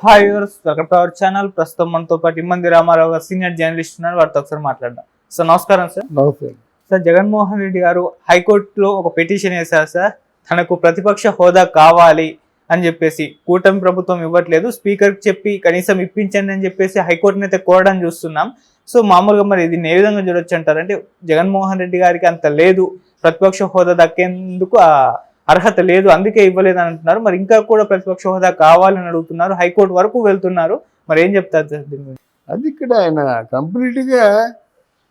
Hi viewers, welcome to our channel. ప్రస్తుతం మనతో పాటు ఇమ్మంది రామారావు గారు సీనియర్ జర్నలిస్ట్ ఉన్నారు. వారితో ఒకసారి మాట్లాడదాం. సార్ నమస్కారం. సార్ నమస్తే. సార్ జగన్మోహన్ రెడ్డి గారు హైకోర్టులో ఒక పిటిషన్ వేశారు సార్. తనకు ప్రతిపక్ష హోదా కావాలి అని చెప్పేసి కూటమి ప్రభుత్వం ఇవ్వట్లేదు, స్పీకర్కి చెప్పి కనీసం ఇప్పించండి అని చెప్పేసి హైకోర్టుని అయితే కోరడం చూస్తున్నాం. సో మామూలుగా మరి దీన్ని ఏ విధంగా చూడొచ్చు అంటారు? అంటే జగన్మోహన్ రెడ్డి గారికి అంత లేదు, ప్రతిపక్ష హోదా దక్కేందుకు అర్హత లేదు, అందుకే ఇవ్వలేదు అని అంటున్నారు. మరి ఇంకా కూడా ప్రతిపక్ష హోదా కావాలని అడుగుతున్నారు, హైకోర్టు వరకు వెళ్తున్నారు. మరి ఏం చెప్తారు సార్ దీని గురించి? అది ఇక్కడ ఆయన కంప్లీట్గా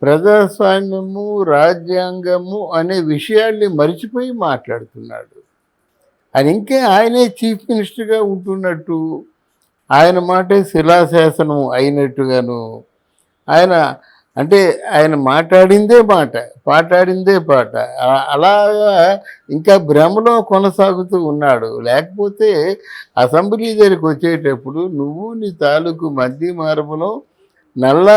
ప్రజాస్వామ్యము రాజ్యాంగము అనే విషయాల్ని మరిచిపోయి మాట్లాడుతున్నాడు. ఆయన ఇంకా ఆయనే చీఫ్ మినిస్టర్గా ఉంటున్నట్టు, ఆయన మాటే శిలాశాసనం అయినట్టుగాను, ఆయన మాట్లాడిందే మాట, పాటాడిందే పాట, అలాగా ఇంకా భ్రమలో కొనసాగుతూ ఉన్నాడు. లేకపోతే అసెంబ్లీ దగ్గరికి వచ్చేటప్పుడు నువ్వు నీ తాలూకు మధ్య మార్పులో నల్ల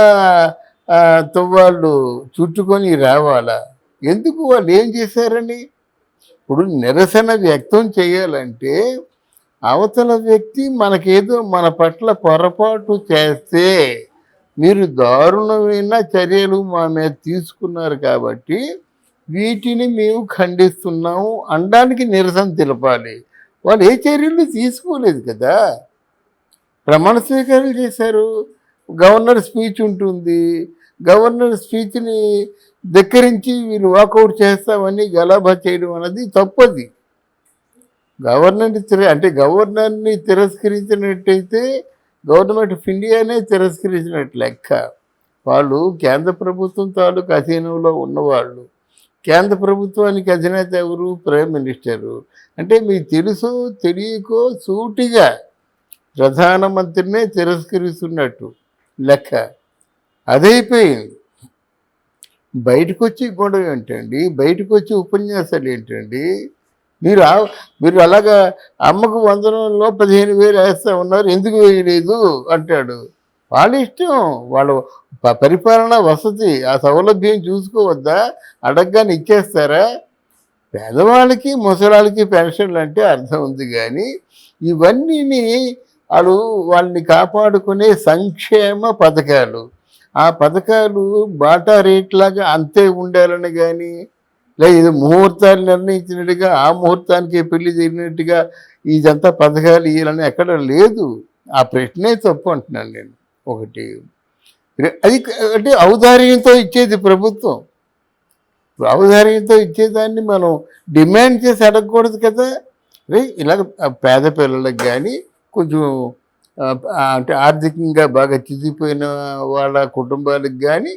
తువ్వాళ్ళు చుట్టుకొని రావాలా? ఎందుకు? వాళ్ళు ఏం చేశారని? ఇప్పుడు నిరసన వ్యక్తం చేయాలంటే అవతల వ్యక్తి మనకేదో మన పట్ల పొరపాటు చేస్తే మీరు దారుణమైన చర్యలు మా మీద తీసుకున్నారు కాబట్టి వీటిని మేము ఖండిస్తున్నాము అనడానికి నిరసన తెలపాలి. వాళ్ళు ఏ చర్యలు తీసుకోలేదు కదా. ప్రమాణ స్వీకారాలు చేశారు, గవర్నర్ స్పీచ్ ఉంటుంది, గవర్నర్ స్పీచ్ని ధిక్కరించి వీళ్ళు వాకౌట్ చేస్తామని గలాభా చేయడం అనేది తప్పది. గవర్నర్ని తిరస్కరించినట్టయితే గవర్నమెంట్ ఆఫ్ ఇండియానే తిరస్కరించినట్టు లెక్క. వాళ్ళు కేంద్ర ప్రభుత్వం తాలూకు అధీనంలో ఉన్నవాళ్ళు. కేంద్ర ప్రభుత్వానికి అధినేత ఎవరు? Prime minister. అంటే మీకు తెలుసో తెలియకో సూటిగా ప్రధానమంత్రినే తిరస్కరిస్తున్నట్టు లెక్క. అదైపోయింది. బయటకు వచ్చి గొడవ ఏంటండి? బయటకు వచ్చి ఉపన్యాసాలు ఏంటండి? మీరు అలాగా అమ్మకు వందనంలో 15,000 వేస్తూ ఉన్నారు, ఎందుకు వేయలేదు అంటాడు. వాళ్ళ ఇష్టం, వాళ్ళ పరిపాలన వసతి, ఆ సౌలభ్యం చూసుకోవద్దా? అడగగానే ఇచ్చేస్తారా? పేదవాళ్ళకి ముసలాళ్ళకి పెన్షన్లు అంటే అర్థం ఉంది, కానీ ఇవన్నీ వాళ్ళని కాపాడుకునే సంక్షేమ పథకాలు. ఆ పథకాలు బాటా రేట్లాగా అంతే ఉండాలని కానీ, లేదా ఇది ముహూర్తాలు నిర్ణయించినట్టుగా ఆ ముహూర్తానికి పెళ్లి జరిగినట్టుగా ఇదంతా పథకాలు ఇవ్వాలని ఎక్కడ లేదు. ఆ ప్రశ్నే తప్పు అంటున్నాను నేను. ఒకటి అది అంటే ఔదార్యంతో ఇచ్చేది ప్రభుత్వం. ఔదార్యంతో ఇచ్చేదాన్ని మనం డిమాండ్ చేసి అడగకూడదు కదా. ఇలాగ పేద పిల్లలకు కానీ, కొంచెం ఆర్థికంగా బాగా చిదిపోయిన వాళ్ళ కుటుంబాలకు కానీ,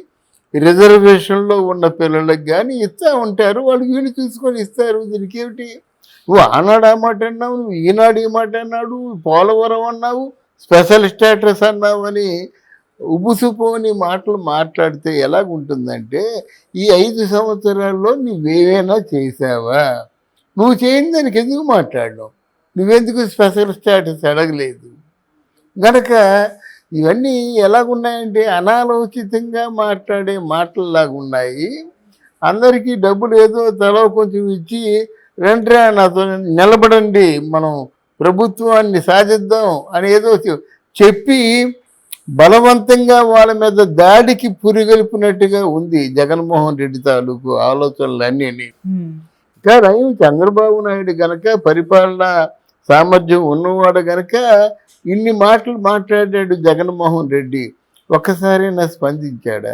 రిజర్వేషన్లో ఉన్న పిల్లలకు కానీ ఇస్తూ ఉంటారు. వాళ్ళు వీళ్ళు చూసుకొని ఇస్తారు. దీనికి ఏమిటి? నువ్వు ఆనాడు ఆ మాట అన్నావు, నువ్వు ఈనాడు ఈ మాట అన్నాడు, పోలవరం అన్నావు, స్పెషల్ స్టేటస్ అన్నావు అని ఉబుసుపోని మాటలు మాట్లాడితే ఎలాగుంటుందంటే, ఈ 5 సంవత్సరాల్లో నువ్వేమైనా చేసావా? నువ్వు చేయని దానికి ఎందుకు మాట్లాడడం? నువ్వెందుకు స్పెషల్ స్టేటస్ అడగలేదు? గనక ఇవన్నీ ఎలాగున్నాయంటే అనాలోచితంగా మాట్లాడే మాటల్లాగా ఉన్నాయి. అందరికీ డబ్బులు ఏదో తలో కొంచెం ఇచ్చి రండ్రా నాతో నిలబడండి, మనం ప్రభుత్వాన్ని సాధిద్దాం అని ఏదో చెప్పి బలవంతంగా వాళ్ళ మీద దాడికి పురిగొల్పినట్టుగా ఉంది జగన్మోహన్ రెడ్డి తాలూకు ఆలోచనలన్నీ. కానీ చంద్రబాబు నాయుడు గనక పరిపాలన సామర్థ్యం ఉన్నవాడు గనక ఇన్ని మాటలు మాట్లాడాడు జగన్మోహన్ రెడ్డి. ఒక్కసారైనా స్పందించాడా?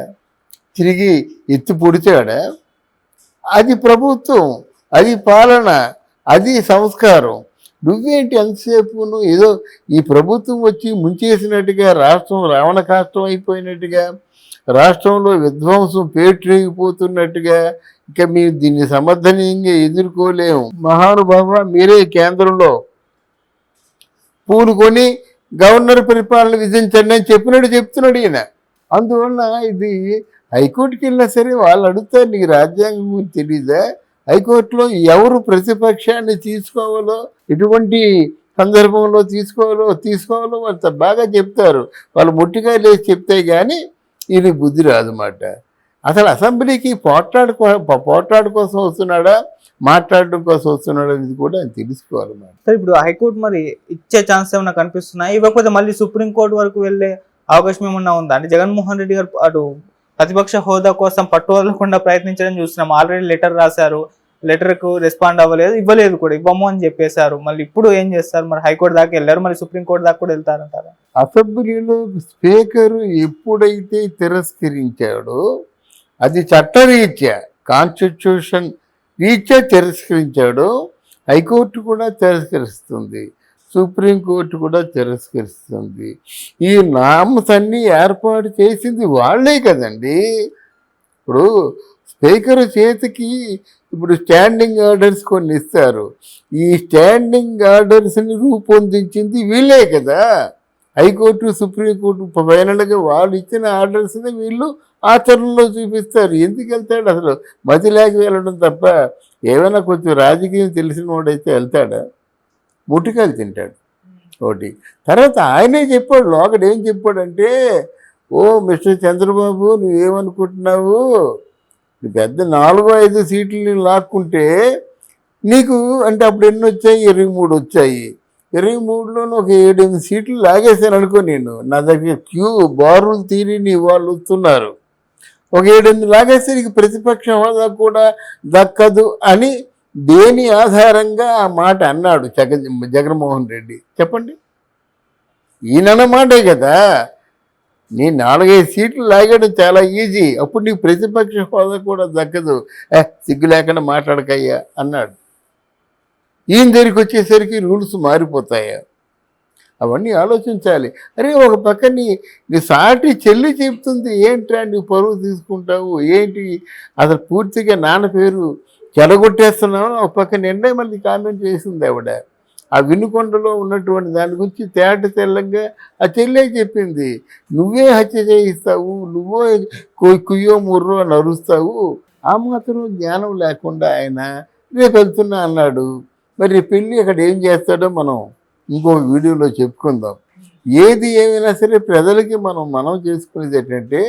తిరిగి ఎత్తి పొడిచాడా? అది ప్రభుత్వం, అది పాలన, అది సంస్కారం. నువ్వేంటి ఎంతసేపు ఏదో ఈ ప్రభుత్వం వచ్చి ముంచేసినట్టుగా, రాష్ట్రం రావణ కాష్టం అయిపోయినట్టుగా, రాష్ట్రంలో విధ్వంసం పేటరేగిపోతున్నట్టుగా, ఇక మేము దీన్ని సమర్థనీయంగా ఎదుర్కోలేము. మహానుభావ, మీరే కేంద్రంలో పూనుకొని గవర్నర్ పరిపాలన విధించండి అని చెప్తున్నాడు ఈయన. అందువల్ల ఇది హైకోర్టుకి వెళ్ళినా సరే వాళ్ళు అడుగుతారు, నీకు రాజ్యాంగం తెలీదా? హైకోర్టులో ఎవరు ప్రతిపక్షాన్ని తీసుకోవాలో, ఎటువంటి సందర్భంలో తీసుకోవాలో వాళ్ళు బాగా చెప్తారు. వాళ్ళు మొట్టిగా లేచి చెప్తే కానీ ఇది బుద్ధి రాదన్నమాట. అసలు అసెంబ్లీకి పోట్లాడు కోసం వస్తున్నాడా, మాట్లాడడం కోసం వస్తున్నాడా అనేది కూడా ఆయన తెలుసుకోవాలి మేడం. సార్ ఇప్పుడు హైకోర్టు మరి ఇచ్చే ఛాన్స్ ఏమైనా కనిపిస్తున్నాయి, ఇవ్వకపోతే మళ్ళీ సుప్రీంకోర్టు వరకు వెళ్ళే అవకాశం ఏమన్నా ఉందా? అంటే జగన్మోహన్ రెడ్డి గారు అటు ప్రతిపక్ష హోదా కోసం పట్టు వదలకుండా ప్రయత్నించడం చూస్తున్నాం. ఆల్రెడీ లెటర్ రాశారు, లెటర్కు రెస్పాండ్ అవ్వలేదు, ఇవ్వలేదు కూడా, ఇవ్వము అని చెప్పేశారు. మళ్ళీ ఇప్పుడు ఏం చేస్తారు? మరి హైకోర్టు దాకా వెళ్ళారు, మరి సుప్రీంకోర్టు దాకా కూడా వెళ్తారంటారా? అసెంబ్లీలో స్పీకర్ ఎప్పుడైతే తిరస్కరించాడో అది చట్టరీత్యా, కాన్స్టిట్యూషన్ రీత్యా తిరస్కరించాడో హైకోర్టు కూడా తిరస్కరిస్తుంది, సుప్రీంకోర్టు కూడా తిరస్కరిస్తుంది. ఈ నామ్స్ అన్నీ ఏర్పాటు చేసింది వాళ్ళే కదండి. ఇప్పుడు స్పీకర్ చేతికి ఇప్పుడు స్టాండింగ్ ఆర్డర్స్ కొన్ని ఇస్తారు, ఈ స్టాండింగ్ ఆర్డర్స్ని రూపొందించింది వీళ్ళే కదా. హైకోర్టు, సుప్రీంకోర్టు ఫైనల్గా వాళ్ళు ఇచ్చిన ఆర్డర్స్ని వీళ్ళు ఆచరణలో చూపిస్తారు. ఎందుకు వెళ్తాడు? అసలు మతి లేక వెళ్ళడం తప్ప ఏమైనా కొంచెం రాజకీయం తెలిసిన వాడైతే వెళ్తాడా? ముట్టుకాయలు తింటాడు ఒకటి. తర్వాత ఆయనే చెప్పాడు, లోకడు ఏం చెప్పాడంటే, ఓ మిస్టర్ చంద్రబాబు నువ్వేమనుకుంటున్నావు, పెద్ద 4-5 సీట్లు లాక్కుంటే నీకు అంటే అప్పుడు ఎన్ని వచ్చాయి? 23 వచ్చాయి. 23లోనూ ఒక 7-8 సీట్లు లాగేశాను అనుకో నేను. నా దగ్గర బారులు తీరి నీ వాళ్ళు వస్తున్నారు, ఒక 7-8 లాగేస్తే నీకు ప్రతిపక్ష హోదా కూడా దక్కదు అని దేని ఆధారంగా ఆ మాట అన్నాడు జగన్మోహన్ రెడ్డి? చెప్పండి. ఈయన మాటే కదా. నీ 4-5 సీట్లు లాగడం చాలా ఈజీ, అప్పుడు నీకు ప్రతిపక్ష హోదా కూడా దక్కదు, సిగ్గు లేకుండా మాట్లాడకయ్యా అన్నాడు. ఈయన దగ్గరికి వచ్చేసరికి రూల్స్ మారిపోతాయా? అవన్నీ ఆలోచించాలి. అరే ఒక పక్క నీ సాటి చెల్లి చెప్తుంది, ఏంట్రా నువ్వు పరువు తీసుకుంటావు ఏంటి, అసలు పూర్తిగా నాన్న పేరు చెడగొట్టేస్తున్నావు. ఒక పక్క నిన్నే మళ్ళీ కామెంట్ చేసింది ఆవిడ. ఆ వినుకొండలో ఉన్నటువంటి దాని గురించి తేట తెల్లంగా ఆ చెల్లె చెప్పింది, నువ్వే హత్య చేయిస్తావు, నువ్వే కుయ్యో ముర్రో అని అరుస్తావు. ఆ మాత్రం జ్ఞానం లేకుండా ఆయన రేపు వెళ్తున్నా అన్నాడు. మరి రేపు వెళ్ళి అక్కడ ఏం చేస్తాడో మనం ఇంకో వీడియోలో చెప్పుకుందాం. ఏది ఏమైనా సరే ప్రజలకి మనం చేసుకునేది ఏంటంటే,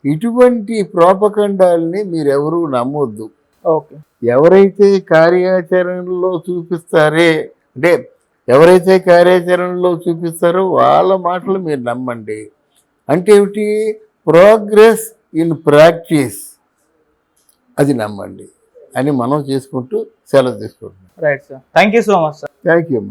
ఇటువంటి ప్రోపకండాలని మీరెవరూ నమ్మొద్దు. ఓకే. ఎవరైతే కార్యాచరణలో చూపిస్తారే, అంటే ఎవరైతే కార్యాచరణలో చూపిస్తారో వాళ్ళ మాటలు మీరు నమ్మండి. అంటే ఏమిటి? ప్రోగ్రెస్ ఇన్ ప్రాక్టీస్, అది నమ్మండి అని మనం చేసుకుంటూ సెలవు తీసుకుంటున్నాం. Right sir, thank you so much sir. Thank you అమ్మా.